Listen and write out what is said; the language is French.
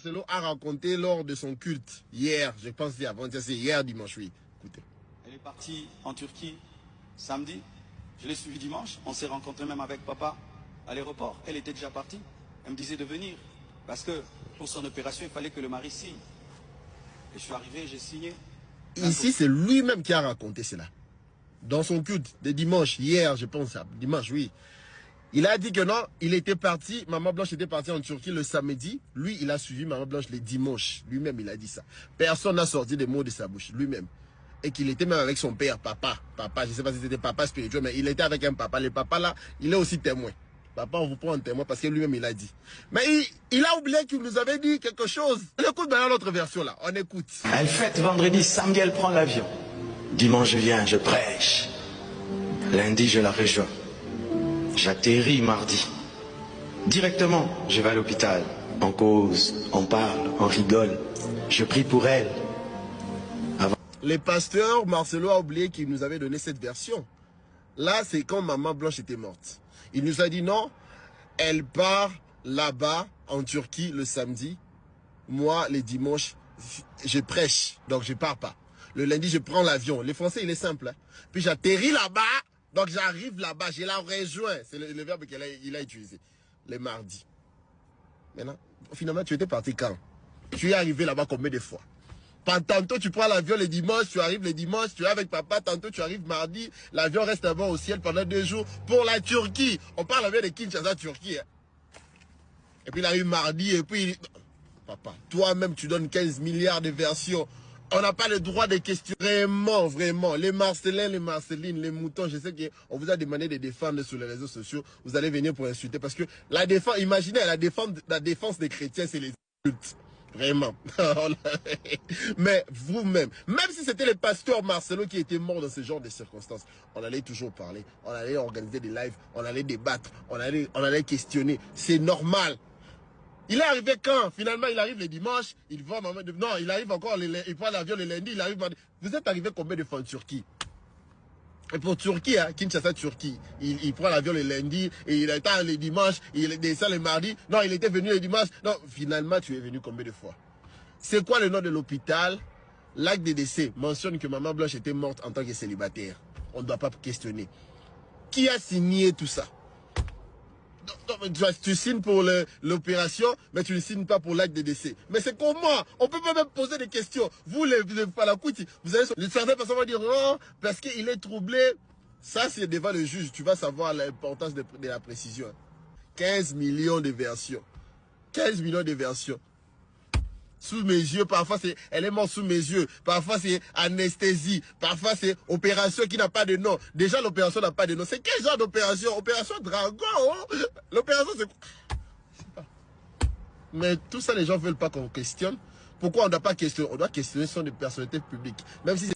Marcelo a raconté lors de son culte hier, je pense que c'est avant-hier, c'est hier dimanche, oui. Écoutez. Elle est partie en Turquie samedi, je l'ai suivie dimanche, on s'est rencontrés même avec papa à l'aéroport. Elle était déjà partie, elle me disait de venir, parce que pour son opération, il fallait que le mari signe. Et je suis arrivé, j'ai signé. Ici, c'est lui-même qui a raconté cela. Dans son culte de dimanche, hier, je pense, dimanche, oui. Il a dit que non, il était parti, Maman Blanche était partie en Turquie le samedi. Lui, il a suivi Maman Blanche le dimanche. Lui-même, il a dit ça. Personne n'a sorti des mots de sa bouche, lui-même. Et qu'il était même avec son père, papa. Papa, je ne sais pas si c'était papa spirituel, mais il était avec un papa. Le papa là, il est aussi témoin. Papa, on vous prend en témoin parce que lui-même, il a dit. Mais il a oublié qu'il nous avait dit quelque chose. On écoute maintenant l'autre version là. On écoute. Elle fête vendredi, samedi, elle prend l'avion. Dimanche, je viens, je prêche. Lundi, je la rejoins. J'atterris mardi. Directement, je vais à l'hôpital. On cause, on parle, on rigole. Je prie pour elle. Le pasteur Marcelo a oublié qu'il nous avait donné cette version. Là, c'est quand Maman Blanche était morte. Il nous a dit non, elle part là-bas en Turquie le samedi. Moi, les dimanches, je prêche, donc je pars pas. Le lundi, je prends l'avion. Le français, il est simple. Hein? Puis j'atterris là-bas, donc j'arrive là-bas, je la rejoins. C'est le verbe qu'il a utilisé. Le mardi. Maintenant, finalement, tu étais parti quand? Tu es arrivé là-bas combien de fois? Tantôt tu prends l'avion le dimanche, tu arrives le dimanche, tu es avec papa, tantôt tu arrives mardi, l'avion reste avant au ciel pendant 2 jours pour la Turquie. On parle bien de Kinshasa, Turquie. Hein. Et puis il arrive mardi et puis... Papa, toi-même tu donnes 15 milliards de versions. On n'a pas le droit de questionner. Vraiment, vraiment. Les Marcelins, les Marcelines, les moutons, je sais qu'on vous a demandé de défendre sur les réseaux sociaux. Vous allez venir pour insulter parce que la défense, imaginez, la défense des chrétiens, c'est les insultes. Vraiment. Mais vous-même, même si c'était le pasteur Marcelo qui était mort dans ce genre de circonstances, on allait toujours parler, on allait organiser des lives, on allait débattre, on allait questionner. C'est normal. Il est arrivé quand? Finalement, il arrive le dimanche, il voit maman. Non, il arrive encore, il prend l'avion le lundi, il arrive. Vous êtes arrivé combien de fois en Turquie? Et pour Turquie, hein, Kinshasa, Turquie, il prend l'avion le lundi, et il attend le dimanche, il descend le mardi. Non, il était venu le dimanche. Non, finalement, tu es venu combien de fois? C'est quoi le nom de l'hôpital? L'acte de décès mentionne que Maman Blanche était morte en tant que célibataire. On ne doit pas questionner. Qui a signé tout ça? Tu signes pour l'opération, mais tu ne signes pas pour l'acte de décès. Mais c'est comment? On peut pas même poser des questions. Vous, les Palakouti, vous allez... Certaines personnes vont dire non, parce qu'il est troublé. Ça, c'est devant le juge. Tu vas savoir l'importance de la précision. 15 millions de versions. 15 millions de versions. Sous mes yeux, parfois c'est elle est morte sous mes yeux, parfois c'est anesthésie, parfois c'est opération qui n'a pas de nom. Déjà l'opération n'a pas de nom. C'est quel genre d'opération? Opération Dragon, hein? L'opération c'est... Mais tout ça les gens veulent pas qu'on questionne. Pourquoi on ne doit pas questionner? On doit questionner sur des personnalités publiques. Même si